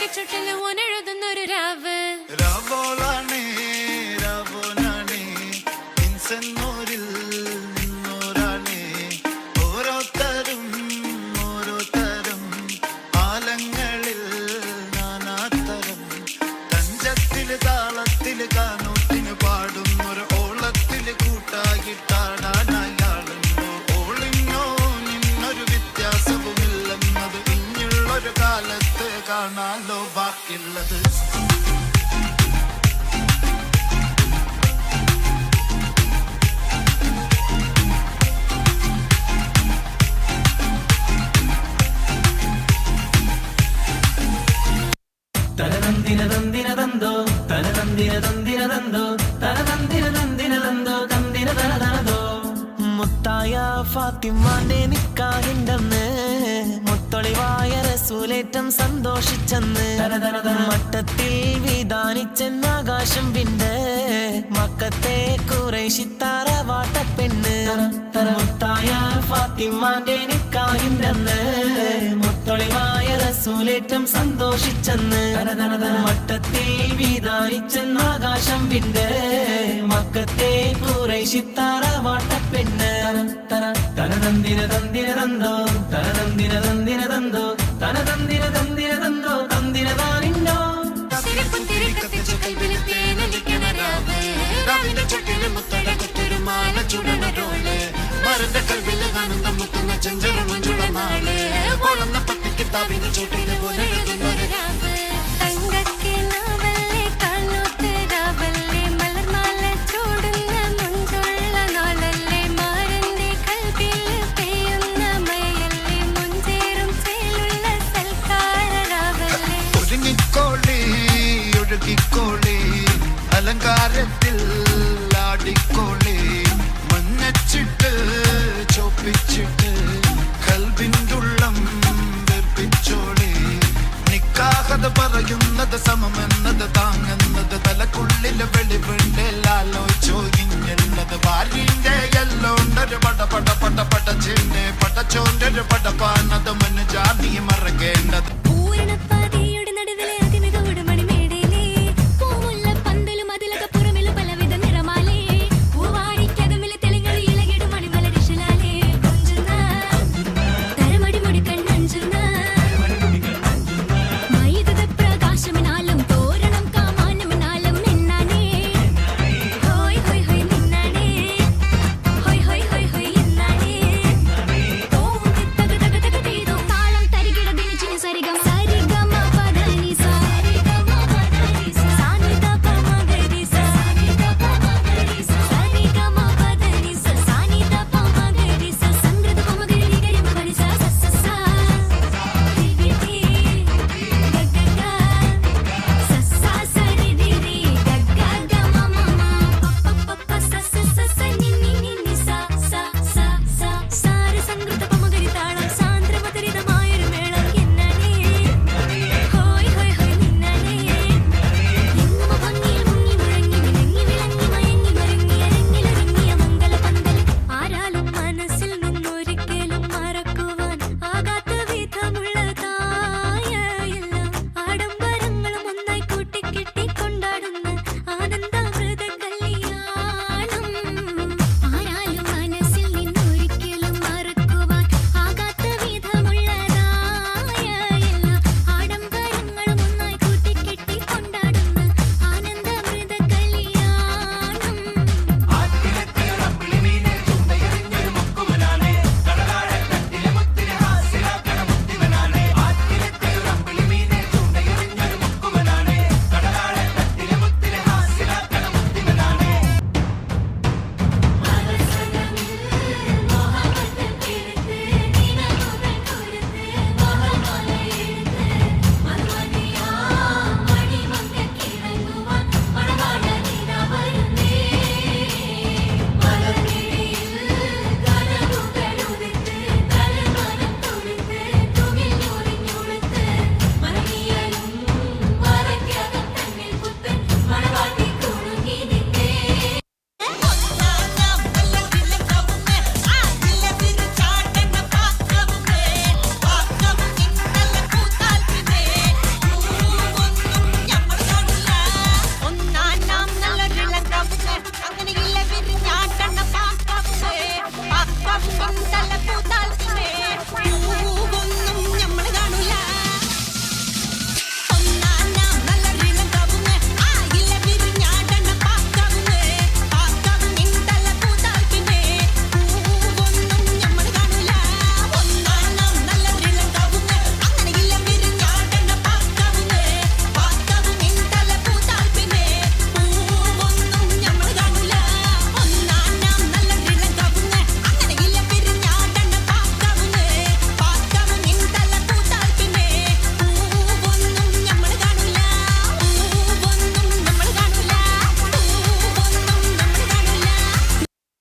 ചുട്ടില് ഓനെഴുതുന്നൊരു രാവ് രാവോളാണേ രാവോനാണേ ഇൻസെന്നൂരിൽ നിന്നോരാണേ ഓരോരുത്തരും ആലങ്ങളിൽ നാനാത്തരം തഞ്ചത്തില് താളത്തില് കാനൂത്തിന് പാടുന്നൊരു ഓളത്തില് കൂട്ടാകിട്ടാടാനയാളുണ്ടോ ഓളിന്നോ നിന്നൊരു വ്യത്യാസവുമില്ലെന്നത് ഇനിയുള്ളൊരു കാലത്ത് കാണാലോ ബാക്കിയുള്ളത് തനതന്തിനതന്തിനതന്തോ തനതന്തിനതന്തിനതന്തോ തനതന്തിനതന്തിനതന്തോ തന്തിനതനതനതോ മുത്തായ ഫാത്തിമാന്റെ നിക്കാഹിന്റന്ന് മുത്തൊളിവായ റസൂലേറ്റം സന്തോഷിച്ചെന്ന് മട്ടത്തിൽ വിധാനിച്ചെന്ന് ആകാശം പിണ്ട് മക്കത്തെ കുറേശിത്താറ വാട്ടപ്പെണ്ണ് മുത്തായ ഫാത്തിമാന്റെ നിക്കാഹിന്റന്ന് മുത്തൊളിവായ റസൂലേറ്റം സന്തോഷിച്ചെന്ന് മട്ടത്തിൽ വിധാനിച്ചെന്ന് ആകാശം പിണ്ട് മക്കത്തെ കുറേശിത്താറ വാട്ടപ്പെണ്ണ് തനതന്തിനതന്തിനതന്തോ തനതന്തിനതന്തിനതന്തോ തനതന്തിനതന്തിനതന്തോ തന്തിനതാനിന്നോ തിരി കത്തിച്ചു കൽവില് തേനലിക്കണ രാവ് രാവിലെ ചുട്ടില് മുത്തട കുത്തൊരു മാല ചുടനോള് മരന്റെ കൽവില് കാണുന്ന മുത്തുന്ന ചെഞ്ചറുമുള്ള നാള് വളർന്ന പത്തിക്ക് താവിന് ചുട്ടില് ഓനെഴുതുന്നൊരു രാവ് ഒഴുകിക്കോളി അലങ്കാരത്തിൽ ആടിക്കോളി മഞ്ഞച്ചിട്ട് ചോപ്പിച്ചിട്ട് കൽവിൻ്റുള്ളം വെപ്പിച്ചോളി നിക്കാഹത് പറയുന്നത് സമമെന്നത് താങ്ങുന്നത് തലക്കുള്ളില് വെളിവിണ്ടേലാലോചിച്ചോ ഇഞ്ഞുള്ളത് ഭാര്യന്റെ എല്ലോണ്ടൊരു പടച്ചിന്റെ പടച്ചോന്റെ ഒരു പടപ്പാണത് മുന്ന് ജാതി മറക്കേണ്ടത്